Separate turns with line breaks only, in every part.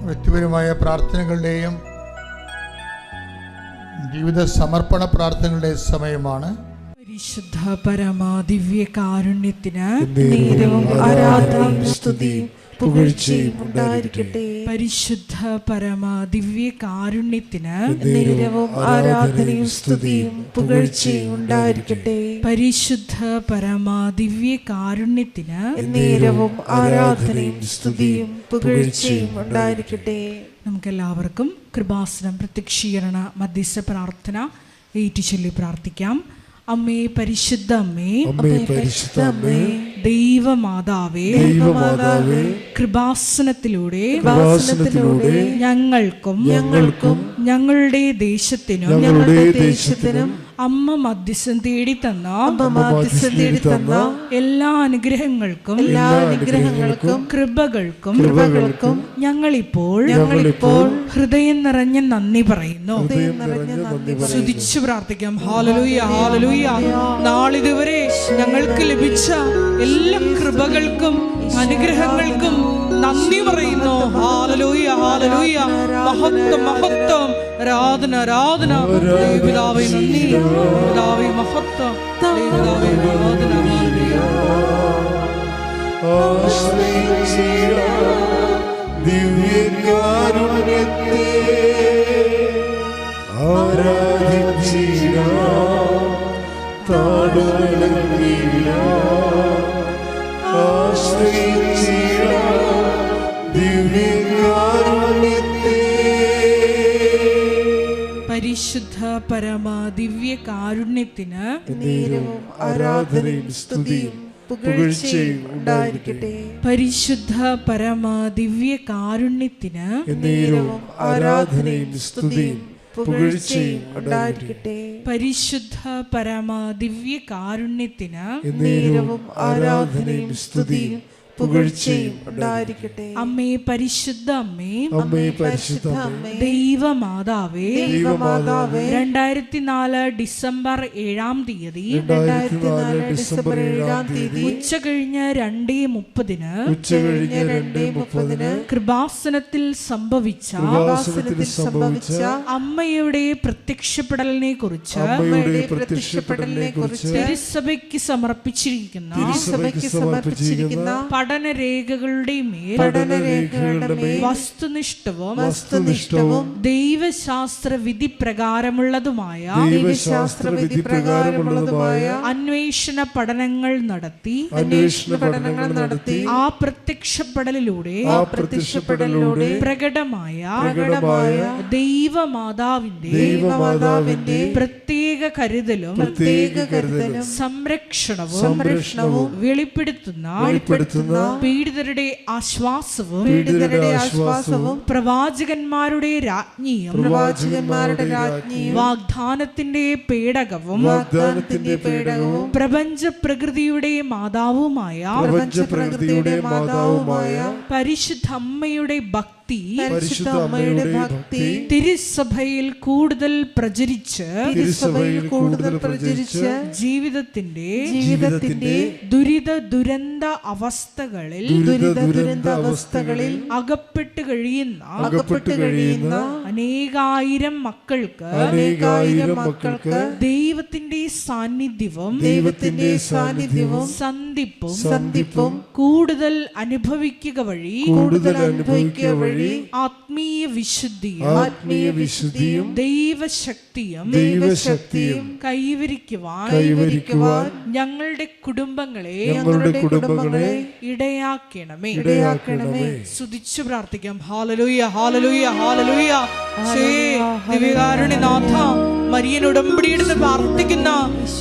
വ്യക്തിപരമായ പ്രാർത്ഥനകളുടെയും ജീവിത സമർപ്പണ പ്രാർത്ഥനകളുടെയും സമയമാണ്.
പരിശുദ്ധ പരമാ ദിവ്യ കാരുണ്യത്തിന്
നേരവും ആരാധനയും സ്തുതിയും പുകഴ്ചയും ഉണ്ടായിരിക്കട്ടെ.
പരിശുദ്ധ പരമാ ദിവ്യ കാരുണ്യത്തിന്
നേരവും ആരാധനയും സ്തുതിയും പുകഴ്ചയും ഉണ്ടായിരിക്കട്ടെ.
പരിശുദ്ധ പരമാ ദിവ്യ കാരുണ്യത്തിന്
നേരവും ആരാധനയും സ്തുതിയും പുകഴ്ചയും ഉണ്ടായിരിക്കട്ടെ.
നമുക്കെല്ലാവർക്കും കൃപാസനം പ്രത്യക്ഷീകരണ മധ്യസ്ഥ പ്രാർത്ഥന ഏറ്റുചൊല്ലി പ്രാർത്ഥിക്കാം. അമ്മേ പരിശുദ്ധ അമ്മേ,
പരിശുദ്ധ അമ്മേ,
ദൈവമാതാവേ, കൃപാസനത്തിലൂടെ ഞങ്ങൾക്കും ഞങ്ങളുടെ ദേശത്തിനും അമ്മ മധ്യസ്ഥം തേടി തന്ന എല്ലാ അനുഗ്രഹങ്ങൾക്കും കൃപകൾക്കും ഞങ്ങളിപ്പോൾ ഹൃദയം നിറഞ്ഞ നന്ദി പറയുന്നു. സ്തുതിച്ചു പ്രാർത്ഥിക്കാം. Hallelujah, hallelujah. നാളിതുവരെ ഞങ്ങൾക്ക് ലഭിച്ച എല്ലാ കൃപകൾക്കും അനുഗ്രഹങ്ങൾക്കും നന്ദി പറയുന്നു. Hallelujah, hallelujah. മഹത്വം, മഹത്വം, ആരാധന, ആരാധന. ദൈവപിതാവേ നന്ദി, പിതാവേ മഹത്വം, ദൈവപിതാവേ ആരാധന.
ദിവ്യകാരുണ്യത്തെ ആരാധിച്ചിടാം,
പരിശുദ്ധ പരമാ ദിവ്യ കാരുണ്യത്തിന്
നേരവും ആരാധനയും സ്തുതിയും പുകഴ്ചയും ഉണ്ടായിരിക്കട്ടെ.
പരിശുദ്ധ പരമാ ദിവ്യ കാരുണ്യത്തിന്
നേരവും ആരാധനയും സ്തുതിയും പുകഴ്ചയും ഉണ്ടായിരിക്കട്ടെ.
പരിശുദ്ധ പരമാ ദിവ്യ കാരുണ്യത്തിന്
നേരവും ആരാധനയും സ്തുതിയും പുകഴ്ചയും ഉണ്ടായിരിക്കട്ടെ.
അമ്മേ പരിശുദ്ധ അമ്മേ,
പരിശുദ്ധ അമ്മേ,
ദൈവമാതാവേ, 2004 ഡിസംബർ 7 തീയതി ഉച്ച കഴിഞ്ഞ് 2:30 കൃപാസനത്തിൽ സംഭവിച്ച അമ്മയുടെ പ്രത്യക്ഷപ്പെടലിനെ കുറിച്ച് തിരുസഭയ്ക്ക് സമർപ്പിച്ചിരിക്കുന്ന പഠനരേഖകളുടെ മേൽ വസ്തുനിഷ്ഠവും ദൈവശാസ്ത്ര വിധി പ്രകാരമുള്ളതുമായ അന്വേഷണ പഠനങ്ങൾ നടത്തി ആ പ്രത്യക്ഷപ്പെടലിലൂടെ പ്രകടമായ ദൈവമാതാവിന്റെ പ്രത്യേക കരുതലും സംരക്ഷണവും വെളിപ്പെടുത്തുന്ന പീഡിതരുടെ ആശ്വാസവും പ്രവാചകന്മാരുടെ രാജ്ഞിയും വാഗ്ദാനത്തിന്റെ പേടകവും പ്രപഞ്ച പ്രകൃതിയുടെ മാതാവുമായ പരിശുദ്ധ അമ്മയുടെ ഭക്തി തിരുസഭയിൽ കൂടുതൽ പ്രചരിച്ച് ജീവിതത്തിന്റെ ദുരിത ദുരന്ത അവസ്ഥകളിൽ അകപ്പെട്ട് കഴിയുന്ന അനേകായിരം മക്കൾക്ക് ദൈവത്തിന്റെ സാന്നിധ്യവും സന്ധിപ്പും കൂടുതൽ അനുഭവിക്കുക വഴി ആത്മീയ വിശുദ്ധിയും ദൈവശക്തിയും കൈവരിക്കുവാൻ ഞങ്ങളുടെ കുടുംബങ്ങളെ ഇടയാക്കണമേ. സ്തുതിച്ചു പ്രാർത്ഥിക്കാം. Hallelujah, hallelujah, hallelujah. ദിവ്യകാരുണ്യനാഥ, മരിയൻ ഉടമ്പടിയെടുത്ത് പ്രാർത്ഥിക്കുന്ന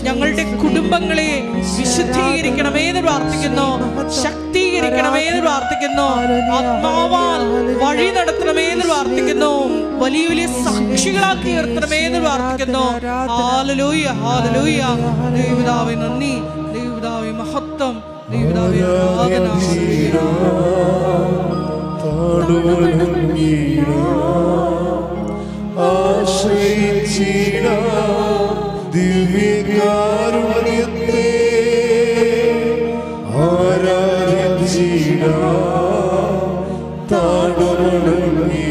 ഞങ്ങളുടെ കുടുംബങ്ങളെ വിശുദ്ധീകരിക്കണമേ എന്ന് പ്രാർത്ഥിക്കുന്നു, ശക്തീകരിക്കണമേ എന്ന് പ്രാർത്ഥിക്കുന്നു, ആത്മാവാൽ വഴി നടത്തണമേ എന്ന് പ്രാർത്ഥിക്കുന്നു, വലിയ വലിയ സാക്ഷികളാക്കി ഉയർത്തണമേ എന്ന് പ്രാർത്ഥിക്കുന്നു. Hallelujah, hallelujah. ദൈവപിതാവേ നന്ദി, ദൈവപിതാവേ മഹത്വം, ദൈവപിതാവേ ആരാധന.
ദിവ്യകാരുണ്യത്തെ ആരാധിച്ചിടാം, താഴ്വണങ്ങി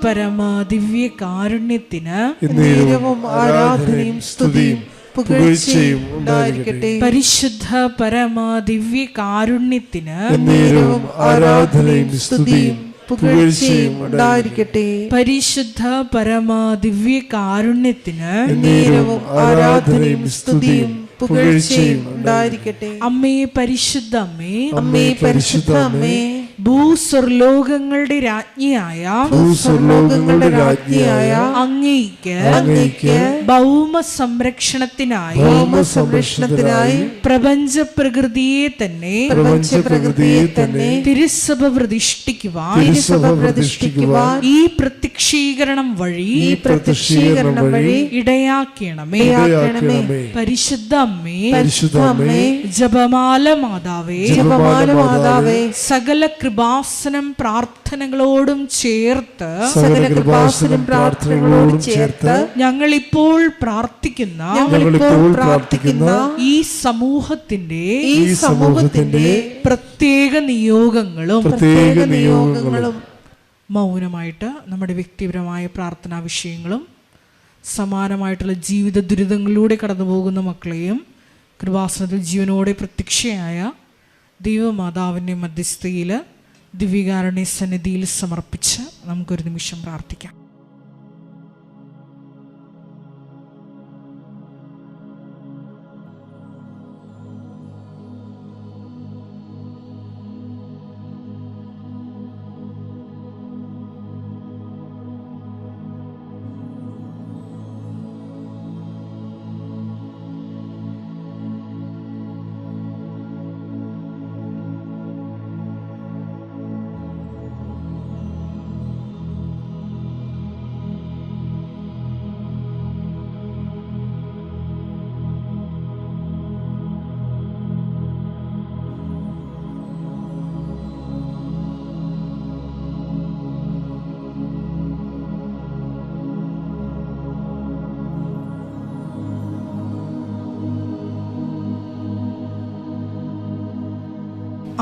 പരമ ദിവ്യ കാരുണ്യത്തിന്
നേരവും ആരാധനയും സ്തുതിയും പുകഴ്ചയും ഉണ്ടായിരിക്കട്ടെ.
പരിശുദ്ധ പരമ ദിവ്യ കാരുണ്യത്തിന്
നേരവും ആരാധനയും സ്തുതിയും പുകഴ്ചയും ഉണ്ടായിരിക്കട്ടെ.
പരിശുദ്ധ പരമ ദിവ്യ കാരുണ്യത്തിന്
നേരവും ആരാധനയും സ്തുതിയും പുകഴ്ചയും ഉണ്ടായിരിക്കട്ടെ.
അമ്മേ പരിശുദ്ധ അമ്മേ,
അമ്മേ പരിശുദ്ധ അമ്മേ,
ഭൂസ്വർലോകങ്ങളുടെ രാജ്ഞിയായ
ഭൂസ്വർലോകങ്ങളുടെ രാജ്ഞിയായ
അങ്ങേയ്ക്ക്
അങ്ങേയ്ക്ക്
ഭൗമ സംരക്ഷണത്തിനായി
സംരക്ഷണത്തിനായി
പ്രപഞ്ച പ്രകൃതിയെ തന്നെ
പ്രപഞ്ചപ്രകൃതിയെ തന്നെ
തിരുസഭ പ്രതിഷ്ഠിക്കുവാൻ
തിരുസഭ പ്രതിഷ്ഠിക്കുവാൻ
ഈ പ്രത്യക്ഷീകരണം വഴി
ഈ പ്രത്യക്ഷീകരണം വഴി
ഇടയാക്കണമേ.
ഇടയാക്കണമേ.
പരിശുദ്ധ അമ്മേ,
പരിശുദ്ധ അമ്മേ,
ജപമാല മാതാവേ,
ജപമാല മാതാവേ,
സകല കൃപാസനം പ്രാർത്ഥനകളോടും ചേർത്ത്
സകല കൃപാസനം പ്രാർത്ഥനകളോടും ചേർത്ത്
ഞങ്ങളിപ്പോൾ പ്രാർത്ഥിക്കുന്ന
ഞങ്ങളിപ്പോൾ പ്രാർത്ഥിക്കുന്ന
ഈ സമൂഹത്തിന്റെ
ഈ സമൂഹത്തിന്റെ
പ്രത്യേക നിയോഗങ്ങളും
പ്രത്യേക നിയോഗങ്ങളും
മൗനമായിട്ട് നമ്മുടെ വ്യക്തിപരമായ പ്രാർത്ഥനാ വിഷയങ്ങളും സമാനമായിട്ടുള്ള ജീവിത ദുരിതങ്ങളിലൂടെ കടന്നു പോകുന്ന മക്കളെയും കൃപാസനത്തിൽ ജീവനോടെ പ്രത്യക്ഷയായ ദൈവമാതാവിൻ്റെ മധ്യസ്ഥയിൽ ദിവ്യകാരുണ്യ സന്നിധിയിൽ സമർപ്പിച്ച് നമുക്കൊരു നിമിഷം പ്രാർത്ഥിക്കാം.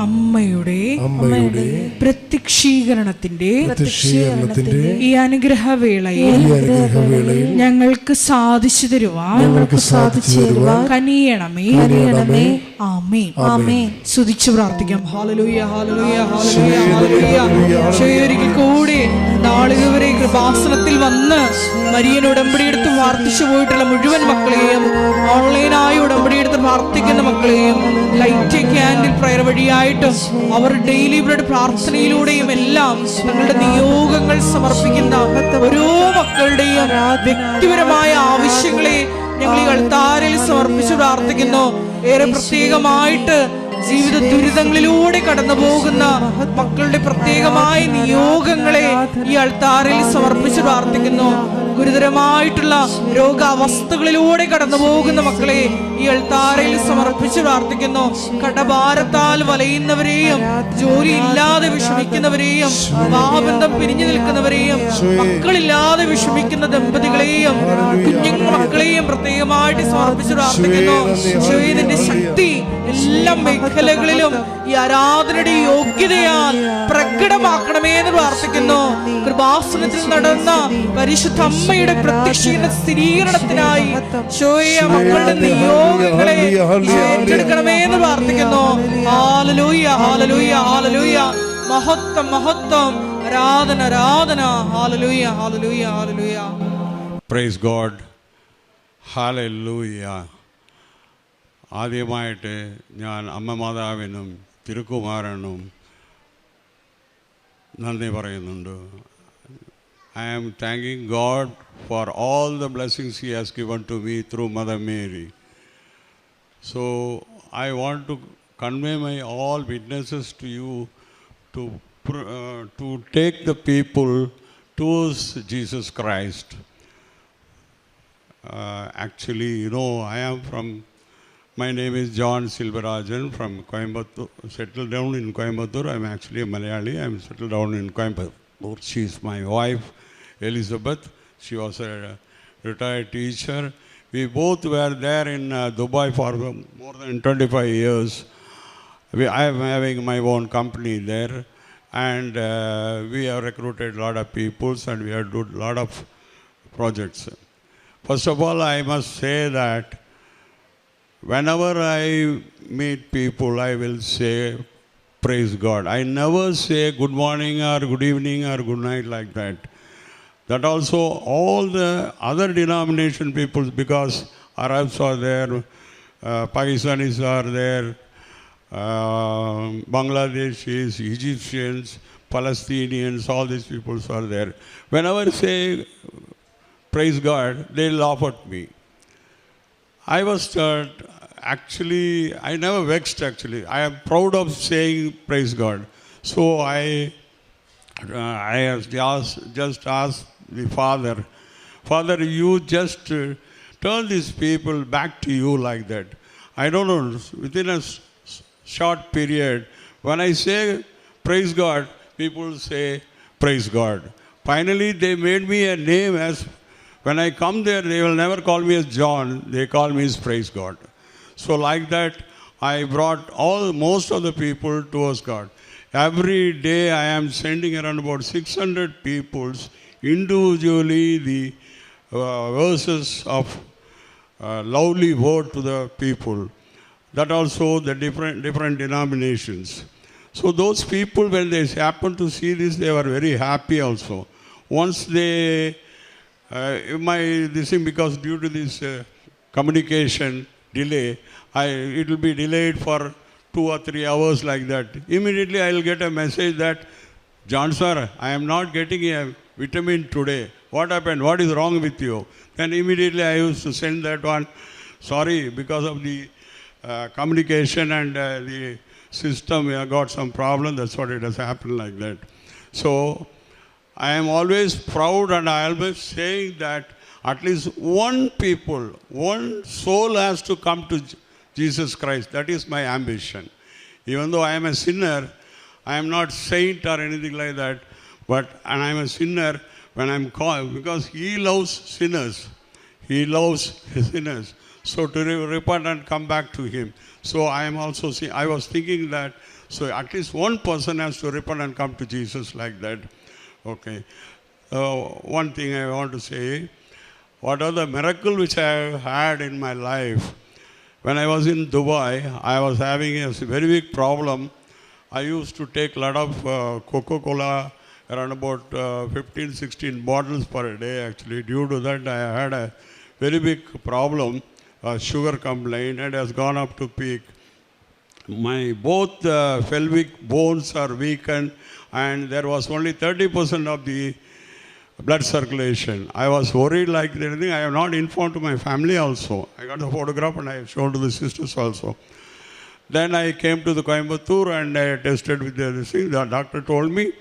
അമ്മയുടെ പ്രത്യക്ഷീകരണത്തിന്റെ ഈ അനുഗ്രഹവേളയിൽ ഞങ്ങൾക്ക് സാധിച്ചു തരുവാൻ കനിയണമേ. ആമേൻ. സ്തുതിച്ചു പ്രാർത്ഥിക്കാം. Hallelujah, hallelujah, hallelujah, hallelujah. ഒരിക്കൽ കൂടി നാളിതുവരെ കൃപാസനത്തിൽ വന്ന് മരിയൻ ഉടമ്പടിയെടുത്ത് പ്രാർത്ഥിച്ചു പോയിട്ടുള്ള മുഴുവൻ മക്കളെയും, ഓൺലൈനായി ഉടമ്പടിയെടുത്ത് പ്രാർത്ഥിക്കുന്ന മക്കളെയും, ലൈറ്റ് ക്യാൻഡിൽ പ്രയർ വഴിയായിട്ടും അവർ ഡെയിലി ബ്രെഡ് പ്രാർത്ഥനയിലൂടെയും എല്ലാം തങ്ങളുടെ നിയോഗങ്ങൾ സമർപ്പിക്കുന്ന ഓരോ മക്കളുടെയും വ്യക്തിപരമായ ആവശ്യങ്ങളെ ഞങ്ങൾ ഈ അൾത്താരയിൽ സമർപ്പിച്ച് പ്രാർത്ഥിക്കുന്നു. ഏറെ പ്രത്യേകമായിട്ട് ജീവിത ദുരിതങ്ങളിലൂടെ കടന്നു പോകുന്ന മക്കളുടെ പ്രത്യേകമായ നിയോഗങ്ങളെ ഈ അൾത്താരയിൽ സമർപ്പിച്ച് പ്രാർത്ഥിക്കുന്നു. ഗുരുതരമായിട്ടുള്ള രോഗാവസ്ഥകളിലൂടെ കടന്നു പോകുന്ന മക്കളെ ഈ അൾത്താരയിൽ സമർപ്പിച്ച് പ്രാർത്ഥിക്കുന്നു. കടഭാരത്താൽ വലയുന്നവരെയും, ജോലി ഇല്ലാതെ വിഷമിക്കുന്നവരെയും, വിവാഹബന്ധം പിരിഞ്ഞു നിൽക്കുന്നവരെയും, മക്കളില്ലാതെ വിഷമിക്കുന്ന ദമ്പതികളെയും കുഞ്ഞു മക്കളെയും പ്രത്യേകമായിട്ട് സമർപ്പിച്ച് പ്രാർത്ഥിക്കുന്നു. ഇതിന്റെ ശക്തി എല്ലാ മേഖലകളിലും ഈ ആരാധനയുടെ യോഗ്യതയാൽ പ്രകടമാക്കണമേ എന്ന് പ്രാർത്ഥിക്കുന്നു. കൃപാസനത്തിൽ നടന്ന പരിശുദ്ധ അമ്മയുടെ പ്രത്യക്ഷീകരണ സ്ഥിരീകരണത്തിനായി മക്കളുടെ നിയോഗങ്ങളെ ഏറ്റെടുക്കണമേ എന്ന് പ്രാർത്ഥിക്കുന്നു. Hallelujah, hallelujah, hallelujah. മഹത്വം, മഹത്വം, ആരാധന, ആരാധന. Hallelujah, hallelujah, hallelujah.
Praise God. Hallelujah. ആദ്യമായിട്ട് ഞാൻ അമ്മ മാതാവിനും തിരുക്കുമാരനും നന്ദി പറയുന്നുണ്ട്. I am thanking God for all the blessings He has given to me through Mother Mary. So I want to convey my all witnesses to you to take the people towards Jesus Christ. Actually, I am from, my name is John Silvarajan from Coimbatore, settled down in Coimbatore. I am actually a Malayali. I am settled down in Coimbatore. She is my wife, Elizabeth. She was a retired teacher. We both were there in Dubai for more than 25 years. I am having my own company there. and we have recruited a lot of peoples and we have done a lot of projects. First of all, I must say that whenever I meet people, I will say, praise God. I never say good morning or good evening or good night like that. That also all the other denomination people, because Arabs are there, Pakistanis are there, Bangladeshis, Egyptians, Palestinians, all these people are there. Whenever I say praise God, they laugh at me. I was actually, I never vexed actually. I am proud of saying praise God. So I just asked the Father, Father, you just turn these people back to you like that. I don't know, within a short period, when I say praise God, people say praise God. Finally, they made me a name as, when I come there, they will never call me as John, they call me as praise God. So like that, I brought most of the people towards God. Every day I am sending around about 600 peoples individually the verses of lovely word to the people. That also the different denominations. So those people, when they happen to see this, they were very happy also. Once they, this thing, because due to this communication delay, it will be delayed for 2 or 3 hours like that. Immediately I will get a message that, John sir, I am not getting a vitamin today. What happened? What is wrong with you? Then immediately I used to send that one, sorry, because of the communication and the system, we have got some problem. That's what it has happened like that. So I am always proud and I always saying that at least one soul has to come to Jesus Christ. That is my ambition. Even though I am a sinner, I am not saint or anything like that, and I am a sinner when I am called, because He loves sinners. He loves sinners. So to repent and come back to Him. So I am also I was thinking that, so at least one person has to repent and come to Jesus like that. Okay. One thing I want to say, what are the miracle which I have had in my life? When I was in Dubai, I was having a very big problem. I used to take a lot of Coca-Cola, around about 15, 16 bottles per day actually. Due to that, I had a very big problem, sugar complaint, and has gone up to peak. My both pelvic bones are weakened, and there was only 30% of the blood circulation. I was worried like anything. I have not informed to my family also. I got the photograph and I have shown to the sisters also. Then I came to the Coimbatore and I tested with the thing. The doctor told me,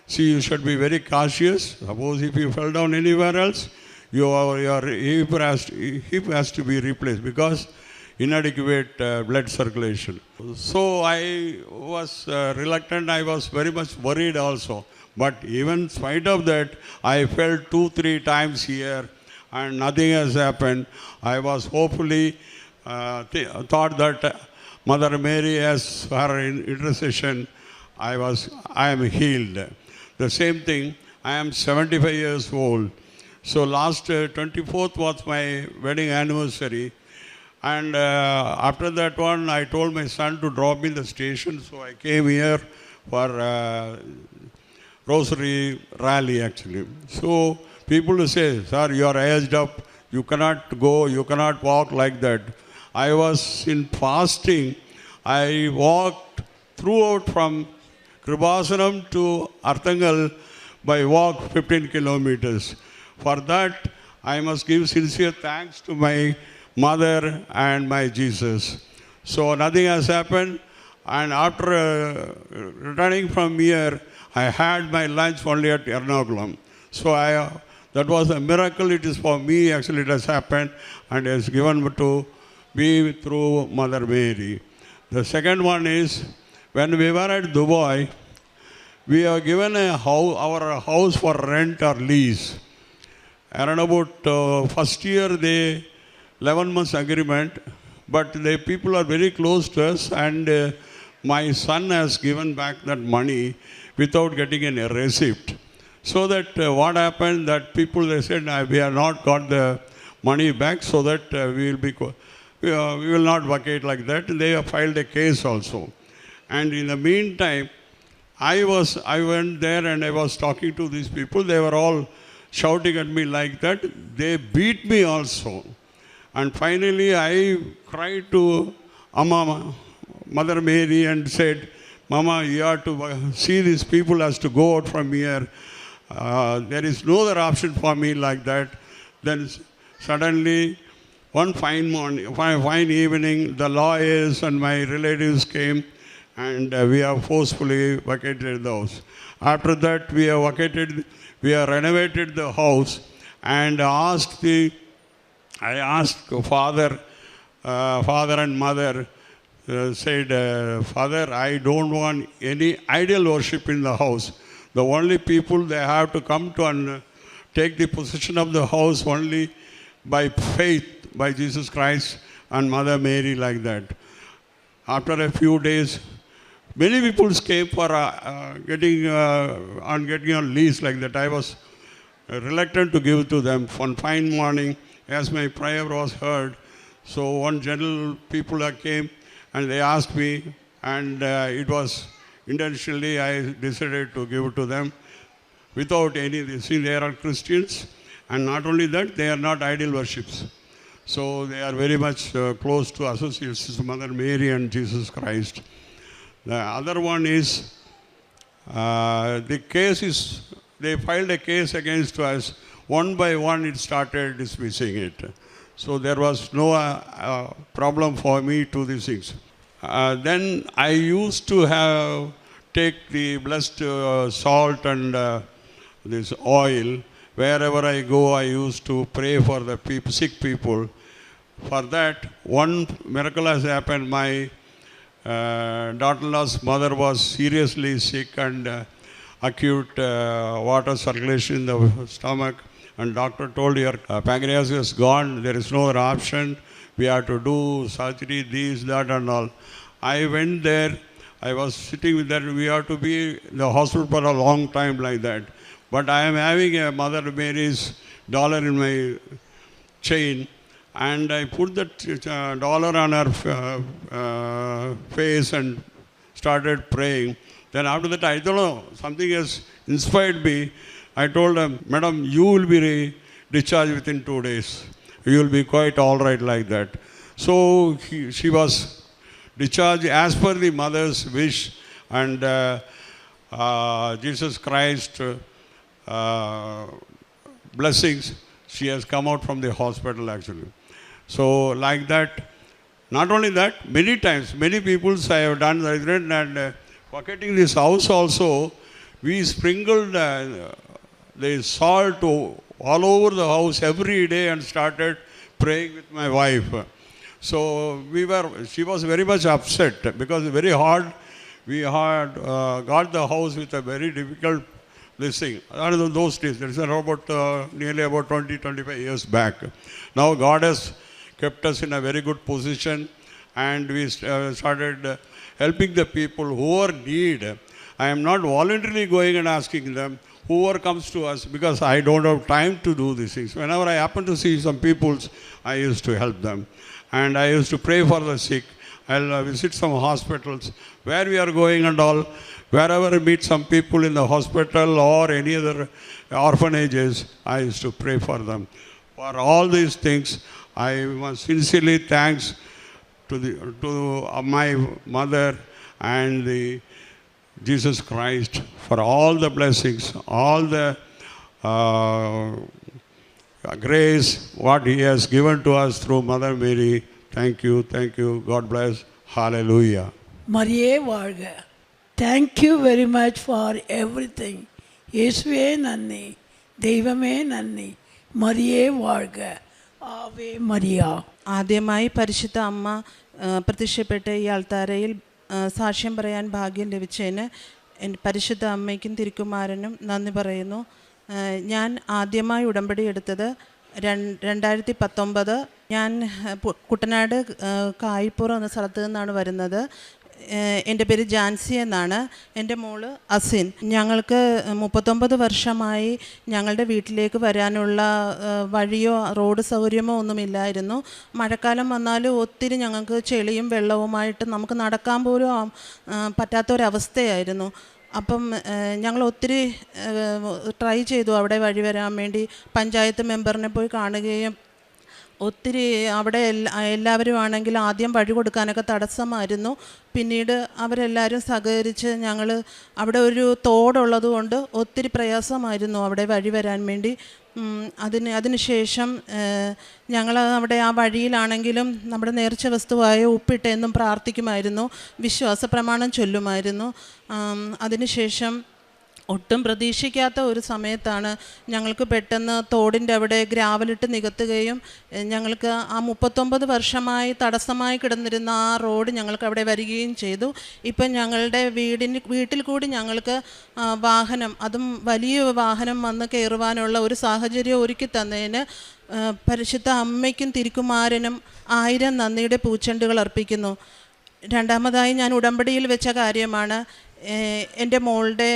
see, you should be very cautious. Suppose if you fell down anywhere else, your hip has to be replaced because inadequate blood circulation. So I was reluctant. I was very much worried also. But even in spite of that, I fell 2-3 times here and nothing has happened. I was hopefully thought that Mother Mary, has her intercession, I am healed. The same thing, I am 75 years old. So last 24th was my wedding anniversary. And after that one, I told my son to drop me in the station. So I came here for Rosary rally actually. So people will say, sir, you are aged up, you cannot go, you cannot walk like that. I was in fasting. I walked throughout from Kripasanam to Arthangal by walk 15 kilometers. For that, I must give sincere thanks to my mother and my Jesus. So nothing has happened. And after returning from here, I had my lunch only at Ernakulam. So that was a miracle. It is for me, actually it has happened and it is given to me through Mother Mary. The second one is, when we were at Dubai, we are given our house for rent or lease. Around about first year, 11 months agreement, but the people are very close to us and my son has given back that money without getting any receipt. So that what happened, that people, they said, we have not got the money back, so that we will not vacate like that. They have filed a case also. And in the meantime, I went there and I was talking to these people. They were all shouting at me like that. They beat me also. And finally, I cried to Amma, Mother Mary, and said, Mama, you have to see these people has to go out from here. There is no other option for me like that. Then suddenly, one fine evening, the lawyers and my relatives came, and we have forcefully vacated the house. After that, we have renovated the house, and I asked father and mother, said, Father, I don't want any idol worship in the house. The only people, they have to come to and take the possession of the house only by faith, by Jesus Christ and Mother Mary, like that. After a few days, many people came for getting on lease like that. I was reluctant to give to them. One fine morning, as my prayer was heard, so one general people came and they asked me, and it was intentionally I decided to give to them without any. See, they are Christians, and not only that, they are not idol worships. So they are very much close to associates with Mother Mary and Jesus Christ. The other one is, the case is, they filed a case against us. One by one, it started dismissing it. So there was no problem for me to these things. Then I used to take the blessed salt and this oil. Wherever I go, I used to pray for the sick people. For that, one miracle has happened. My daughter-in-law's mother was seriously sick and acute water circulation in the stomach. And doctor told her pancreas is gone, there is no other option. We have to do surgery, this, that and all. I went there. I was sitting with that. We have to be in the hospital for a long time like that. But I am having a Mother Mary's dollar in my chain, and I put that dollar on her face and started praying. Then after that, I don't know, something has inspired me. I told her, Madam, you will be discharged within 2 days. You will be quite all right like that. So she was discharged as per the mother's wish, and Jesus Christ blessings, she has come out from the hospital actually. So like that, not only that, many times, many people I have done that, and vacating this house also, we sprinkled the salt all over the house every day and started praying with my wife. So she was very much upset because very hard, we had got the house with a very difficult thing. Those days, that's nearly about 20-25 years back. Now God has kept us in a very good position, and we started helping the people who are in need. I am not voluntarily going and asking them. Whoever comes to us, because I don't have time to do these things. Whenever I happen to see some people, I used to help them. And I used to pray for the sick. I'll visit some hospitals where we are going and all. Wherever I meet some people in the hospital or any other orphanages, I used to pray for them. For all these things, I must sincerely thanks to my mother and the Jesus Christ for all the blessings, all the grace, what He has given to us through Mother Mary. Thank you, God bless, hallelujah.
Mariye Varga, thank you very much for everything. Yeshuve Nanni, Devame Nanni, Mariye Varga, Ave Maria.
ആദ്യമായി പരിശുദ്ധ അമ്മ പ്രത്യക്ഷപ്പെട്ട ഈ അൾത്താരയിൽ സാക്ഷ്യം പറയാൻ ഭാഗ്യം ലഭിച്ചതിന് പരിശുദ്ധ അമ്മയ്ക്കും തിരുക്കുമാരനും നന്ദി പറയുന്നു. ഞാൻ ആദ്യമായി ഉടമ്പടി എടുത്തത് 2019. ഞാൻ കുട്ടനാട് കായിപ്പുറം എന്ന സ്ഥലത്തു നിന്നാണ് വരുന്നത്. എൻ്റെ പേര് ജാൻസി എന്നാണ്. എൻ്റെ മോള് അസിൻ. ഞങ്ങൾക്ക് 39 വർഷമായി ഞങ്ങളുടെ വീട്ടിലേക്ക് വരാനുള്ള വഴിയോ റോഡ് സൗകര്യമോ ഒന്നുമില്ലായിരുന്നു. മഴക്കാലം വന്നാൽ ഒത്തിരി ഞങ്ങൾക്ക് ചെളിയും വെള്ളവുമായിട്ട് നമുക്ക് നടക്കാൻ പോലും പറ്റാത്തൊരവസ്ഥയായിരുന്നു. അപ്പം ഞങ്ങൾ ഒത്തിരി ട്രൈ ചെയ്തു അവിടെ വഴി വരാൻ വേണ്ടി. പഞ്ചായത്ത് മെമ്പറിനെ പോയി കാണുകയും ഒത്തിരി അവിടെ എല്ലാവരും ആണെങ്കിൽ ആദ്യം വഴി കൊടുക്കാനൊക്കെ തടസ്സമായിരുന്നു. പിന്നീട് അവരെല്ലാവരും സഹകരിച്ച് ഞങ്ങൾ അവിടെ ഒരു തോടുള്ളത് കൊണ്ട് ഒത്തിരി പ്രയാസമായിരുന്നു അവിടെ വഴി വരാൻ വേണ്ടി. അതിനുശേഷം ഞങ്ങൾ അവിടെ ആ വഴിയിലാണെങ്കിലും നമ്മുടെ നേർച്ച വസ്തുവായ ഉപ്പിട്ട് എന്നും പ്രാർത്ഥിക്കുമായിരുന്നു, വിശ്വാസ പ്രമാണം ചൊല്ലുമായിരുന്നു. അതിനുശേഷം ഒട്ടും പ്രതീക്ഷിക്കാത്ത ഒരു സമയത്താണ് ഞങ്ങൾക്ക് പെട്ടെന്ന് തോടിൻ്റെ അവിടെ ഗ്രാവലിട്ട് നികത്തുകയും ഞങ്ങൾക്ക് ആ 39 വർഷമായി തടസ്സമായി കിടന്നിരുന്ന ആ റോഡ് ഞങ്ങൾക്ക് അവിടെ വരികയും ചെയ്തു. ഇപ്പം ഞങ്ങളുടെ വീട്ടിൽ കൂടി ഞങ്ങൾക്ക് വാഹനം, അതും വലിയ വാഹനം വന്ന് കയറുവാനുള്ള ഒരു സാഹചര്യം ഒരുക്കി തന്നതിന് പരിശുദ്ധ അമ്മയ്ക്കും തിരുക്കുമാരനും 1000 നന്ദിയുടെ പൂച്ചെണ്ടുകൾ അർപ്പിക്കുന്നു. രണ്ടാമതായി ഞാൻ ഉടമ്പടിയിൽ വെച്ച കാര്യമാണ്. എൻ്റെ മോളുടെ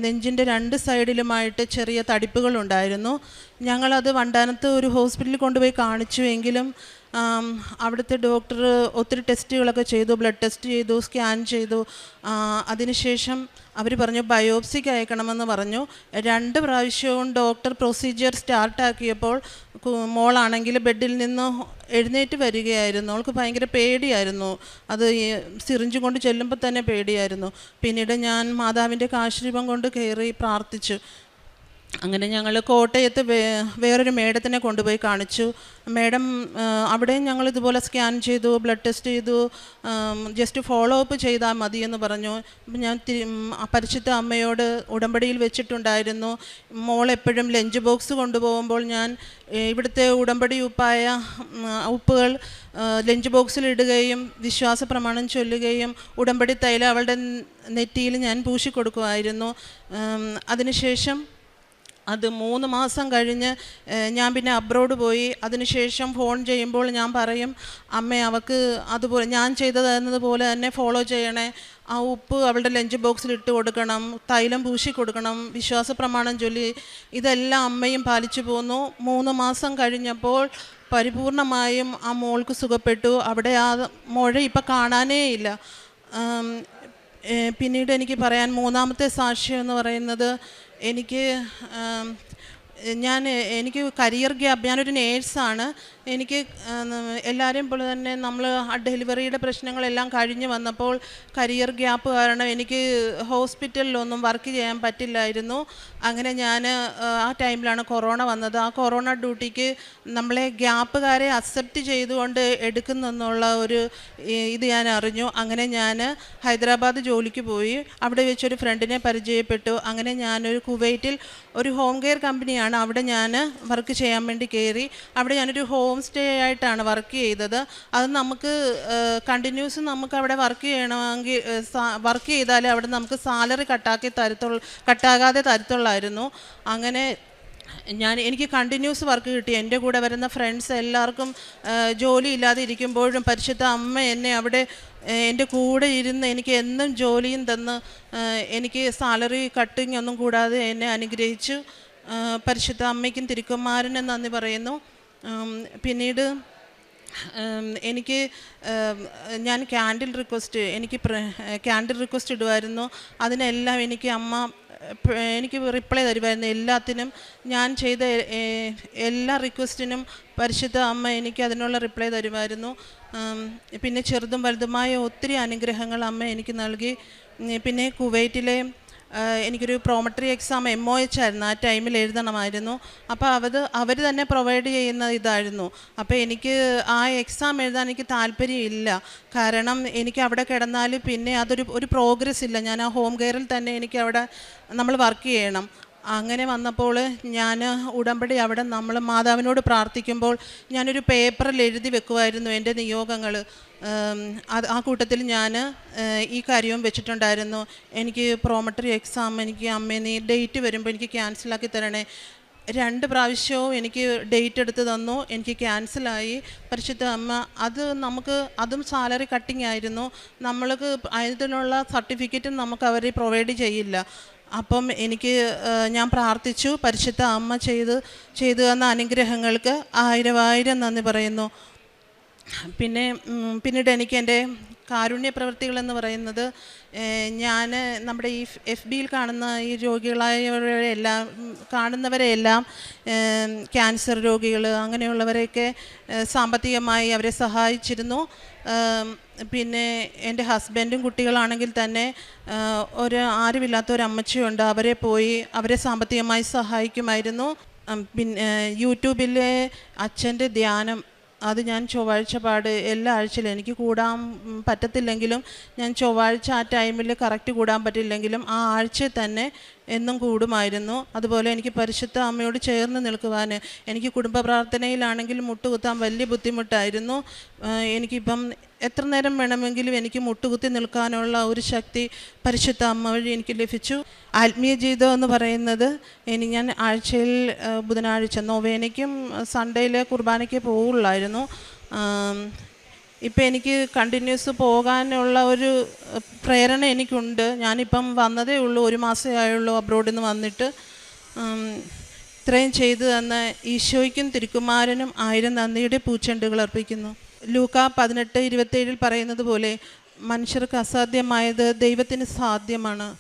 നെഞ്ചിൻ്റെ 2 സൈഡിലുമായിട്ട് ചെറിയ തടിപ്പുകളുണ്ടായിരുന്നു. ഞങ്ങളത് വണ്ടാനത്ത് ഒരു ഹോസ്പിറ്റലിൽ കൊണ്ടുപോയി കാണിച്ചുവെങ്കിലും അവിടുത്തെ ഡോക്ടർ ഒത്തിരി ടെസ്റ്റുകളൊക്കെ ചെയ്തു, ബ്ലഡ് ടെസ്റ്റ് ചെയ്തു, സ്കാൻ ചെയ്തു. അതിനുശേഷം അവർ പറഞ്ഞു ബയോപ്സിക്ക് അയക്കണമെന്ന് പറഞ്ഞു. 2 പ്രാവശ്യവും ഡോക്ടർ പ്രൊസീജിയർ സ്റ്റാർട്ടാക്കിയപ്പോൾ മോളാണെങ്കിൽ ബെഡിൽ നിന്ന് എഴുന്നേറ്റ് വരികയായിരുന്നു. അവൾക്ക് ഭയങ്കര പേടിയായിരുന്നു. അത് സിറിഞ്ച് കൊണ്ട് ചെല്ലുമ്പോൾ തന്നെ പേടിയായിരുന്നു. പിന്നീട് ഞാൻ മാതാവിൻ്റെ കാശുരൂപം കൊണ്ട് കയറി പ്രാർത്ഥിച്ചു. അങ്ങനെ ഞങ്ങൾ കോട്ടയത്ത് വേറൊരു മേഡത്തിനെ കൊണ്ടുപോയി കാണിച്ചു. മേഡം അവിടെയും ഞങ്ങൾ ഇതുപോലെ സ്കാൻ ചെയ്തു, ബ്ലഡ് ടെസ്റ്റ് ചെയ്തു, ജസ്റ്റ് ഫോളോ അപ്പ് ചെയ്താൽ മതിയെന്ന് പറഞ്ഞു. ഞാൻ പരിശുദ്ധ അമ്മയോട് ഉടമ്പടിയിൽ വെച്ചിട്ടുണ്ടായിരുന്നു, മോൾ എപ്പോഴും ലഞ്ച് ബോക്സ് കൊണ്ടുപോകുമ്പോൾ ഞാൻ ഇവിടുത്തെ ഉടമ്പടി ഉപ്പുകൾ ലഞ്ച് ബോക്സിൽ ഇടുകയും വിശ്വാസ പ്രമാണം ചൊല്ലുകയും ഉടമ്പടി തൈലം അവളുടെ നെറ്റിയിൽ ഞാൻ പൂശിക്കൊടുക്കുമായിരുന്നു. അതിനുശേഷം അത് 3 മാസം കഴിഞ്ഞ് ഞാൻ പിന്നെ അബ്രോഡ് പോയി. അതിനുശേഷം ഫോൺ ചെയ്യുമ്പോൾ ഞാൻ പറയും, അമ്മേ അവൾക്ക് അതുപോലെ ഞാൻ ചെയ്തതെന്നതുപോലെ തന്നെ ഫോളോ ചെയ്യണേ, ആ ഉപ്പ് അവളുടെ ലഞ്ച് ബോക്സിൽ ഇട്ട് കൊടുക്കണം, തൈലം പൂശി കൊടുക്കണം, വിശ്വാസ പ്രമാണം ചൊല്ലി. ഇതെല്ലാം അമ്മയും പാലിച്ചു പോന്നു. 3 മാസം കഴിഞ്ഞപ്പോൾ പരിപൂർണമായും ആ മോൾക്ക് സുഖപ്പെട്ടു. അവിടെ ആ മുഴ ഇപ്പം കാണാനേ ഇല്ല. പിന്നീട് എനിക്ക് പറയാൻ 3ാമത്തെ സാക്ഷ്യം എന്ന് പറയുന്നത്, എനിക്ക് കരിയർ ഗ്യാപ്പ്, ഞാനൊരു നേഴ്സാണ്. എനിക്ക് എല്ലാവരെയും പോലെ തന്നെ നമ്മൾ ഡെലിവറിയുടെ പ്രശ്നങ്ങളെല്ലാം കഴിഞ്ഞ് വന്നപ്പോൾ കരിയർ ഗ്യാപ്പ് കാരണം എനിക്ക് ഹോസ്പിറ്റലിലൊന്നും വർക്ക് ചെയ്യാൻ പറ്റില്ലായിരുന്നു. അങ്ങനെ ഞാൻ ആ ടൈമിലാണ് കൊറോണ വന്നത്. ആ കൊറോണ ഡ്യൂട്ടിക്ക് നമ്മളെ ഗ്യാപ്പുകാരെ അക്സെപ്റ്റ് ചെയ്തുകൊണ്ട് എടുക്കുന്നെന്നുള്ള ഒരു ഇത് ഞാൻ അറിഞ്ഞു. അങ്ങനെ ഞാൻ ഹൈദരാബാദ് ജോലിക്ക് പോയി. അവിടെ വെച്ചൊരു ഫ്രണ്ടിനെ പരിചയപ്പെട്ടു. അങ്ങനെ ഞാനൊരു കുവൈറ്റിൽ ഒരു ഹോം കെയർ കമ്പനിയാണ്, അവിടെ ഞാൻ വർക്ക് ചെയ്യാൻ വേണ്ടി കയറി. അവിടെ ഞാനൊരു ഹോം സ്റ്റേ ആയിട്ടാണ് വർക്ക് ചെയ്തത്. അത് നമുക്ക് കണ്ടിന്യൂസ് നമുക്ക് അവിടെ വർക്ക് ചെയ്യണമെങ്കിൽ വർക്ക് ചെയ്താലേ അവിടെ നമുക്ക് സാലറി കട്ടാകാതെ തരത്തുള്ളായിരുന്നു. അങ്ങനെ എനിക്ക് കണ്ടിന്യൂസ് വർക്ക് കിട്ടി. എൻ്റെ കൂടെ വരുന്ന ഫ്രണ്ട്സ് എല്ലാവർക്കും ജോലി ഇല്ലാതെ ഇരിക്കുമ്പോഴും പരിശുദ്ധ അമ്മ എന്നെ അവിടെ എൻ്റെ കൂടെ ഇരുന്ന് എനിക്ക് എന്നും ജോലിയും തന്ന് എനിക്ക് സാലറി കട്ടിങ് ഒന്നും കൂടാതെ എന്നെ അനുഗ്രഹിച്ചു. പരിശുദ്ധ അമ്മയ്ക്കും തിരുക്കുമാരനും നന്ദി പറയുന്നു. പിന്നീട് ഞാൻ ക്യാൻഡിൽ റിക്വസ്റ്റ് ഇടുമായിരുന്നു. അതിനെല്ലാം എനിക്ക് റിപ്ലൈ തരുമായിരുന്നു. എല്ലാത്തിനും ഞാൻ ചെയ്ത എല്ലാ റിക്വസ്റ്റിനും പരിശുദ്ധ അമ്മ എനിക്ക് അതിനുള്ള റിപ്ലൈ തരുമായിരുന്നു. പിന്നെ ചെറുതും വലുതുമായ ഒത്തിരി അനുഗ്രഹങ്ങൾ അമ്മ എനിക്ക് നൽകി. പിന്നെ കുവൈറ്റിലെ എനിക്കൊരു പ്രോമട്രി എക്സാം MOH ആയിരുന്നു, ആ ടൈമിൽ എഴുതണമായിരുന്നു. അപ്പോൾ അവർ തന്നെ പ്രൊവൈഡ് ചെയ്യുന്ന ഇതായിരുന്നു. അപ്പോൾ എനിക്ക് ആ എക്സാം എഴുതാൻ എനിക്ക് താല്പര്യമില്ല. കാരണം എനിക്ക് അവിടെ കിടന്നാൽ പിന്നെ ഒരു പ്രോഗ്രസ് ഇല്ല. ഞാൻ ആ ഹോം കെയറിൽ തന്നെ എനിക്ക് അവിടെ നമ്മൾ വർക്ക് ചെയ്യണം. അങ്ങനെ വന്നപ്പോൾ ഞാൻ ഉടമ്പടി അവിടെ നമ്മൾ മാതാവിനോട് പ്രാർത്ഥിക്കുമ്പോൾ ഞാനൊരു പേപ്പറിൽ എഴുതി വെക്കുമായിരുന്നു എൻ്റെ നിയോഗങ്ങൾ. ആ കൂട്ടത്തിൽ ഞാൻ ഈ കാര്യവും വെച്ചിട്ടുണ്ടായിരുന്നു. എനിക്ക് പ്രോമട്രി എക്സാം എനിക്ക് അമ്മേ നീ ഡേറ്റ് വരുമ്പോൾ എനിക്ക് ക്യാൻസലാക്കി തരണേ. 2 പ്രാവശ്യവും എനിക്ക് ഡേറ്റ് എടുത്ത് തന്നു. എനിക്ക് ക്യാൻസലായി. പരിശുദ്ധ അമ്മ അതും സാലറി കട്ടിങ് ആയിരുന്നു. നമ്മൾക്ക് അതിനുള്ള സർട്ടിഫിക്കറ്റും നമുക്ക് അവർ പ്രൊവൈഡ് ചെയ്യില്ല. അപ്പം ഞാൻ പ്രാർത്ഥിച്ചു. പരിശുദ്ധ അമ്മ ചെയ്തു തന്ന അനുഗ്രഹങ്ങൾക്ക് 1000 നന്ദി പറയുന്നു. പിന്നീട് എനിക്ക് എൻ്റെ കാരുണ്യ പ്രവൃത്തികളെന്ന് പറയുന്നത്, ഞാൻ നമ്മുടെ ഈ FBയിൽ കാണുന്ന ഈ കാണുന്നവരെയെല്ലാം ക്യാൻസർ രോഗികൾ അങ്ങനെയുള്ളവരെയൊക്കെ സാമ്പത്തികമായി അവരെ സഹായിച്ചിരുന്നു. പിന്നെ എൻ്റെ ഹസ്ബൻഡും കുട്ടികളാണെങ്കിൽ തന്നെ ആരുമില്ലാത്ത ഒരു അമ്മച്ചിയുണ്ട്, അവരെ സാമ്പത്തികമായി സഹായിക്കുമായിരുന്നു. പിന്നെ യൂട്യൂബിലെ അച്ഛൻ്റെ ധ്യാനം അത് ഞാൻ ചൊവ്വാഴ്ച എല്ലാ ആഴ്ചയിലും എനിക്ക് കൂടാൻ പറ്റത്തില്ലെങ്കിലും ഞാൻ ചൊവ്വാഴ്ച ആ ടൈമിൽ കറക്റ്റ് കൂടാൻ പറ്റില്ലെങ്കിലും ആ ആഴ്ച തന്നെ എന്നും കൂടുമായിരുന്നു. അതുപോലെ എനിക്ക് പരിശുദ്ധ അമ്മയോട് ചേർന്ന് നിൽക്കുവാൻ, എനിക്ക് കുടുംബ പ്രാർത്ഥനയിലാണെങ്കിൽ മുട്ടുകുത്താൻ വലിയ ബുദ്ധിമുട്ടായിരുന്നു. എനിക്കിപ്പം എത്ര നേരം വേണമെങ്കിലും എനിക്ക് മുട്ടുകുത്തി നിൽക്കാനുള്ള ഒരു ശക്തി പരിശുദ്ധ അമ്മ വഴി എനിക്ക് ലഭിച്ചു. ആത്മീയ ജീവിതം എന്ന് പറയുന്നത്, ഞാൻ ആഴ്ചയിൽ ബുധനാഴ്ച നൊവേനയ്ക്കും സൺഡേയിലെ കുർബാനയ്ക്ക് പോവുള്ളായിരുന്നു. ഇപ്പം എനിക്ക് കണ്ടിന്യൂസ് പോകാനുള്ള ഒരു പ്രേരണ എനിക്കുണ്ട്. ഞാനിപ്പം വന്നതേ ഉള്ളൂ, 1 മാസമേ ആയുള്ളൂ അബ്രോഡിൽ നിന്ന് വന്നിട്ട്. ഇത്രയും ചെയ്തു തന്ന ഈശോയ്ക്കും തിരുക്കുമാരനും 1000 നന്ദിയുടെ പൂച്ചെണ്ടുകൾ അർപ്പിക്കുന്നു. ലൂക്ക 18:27 പറയുന്നത് പോലെ, മനുഷ്യർക്ക് അസാധ്യമായത് ദൈവത്തിന് സാധ്യമാണ്.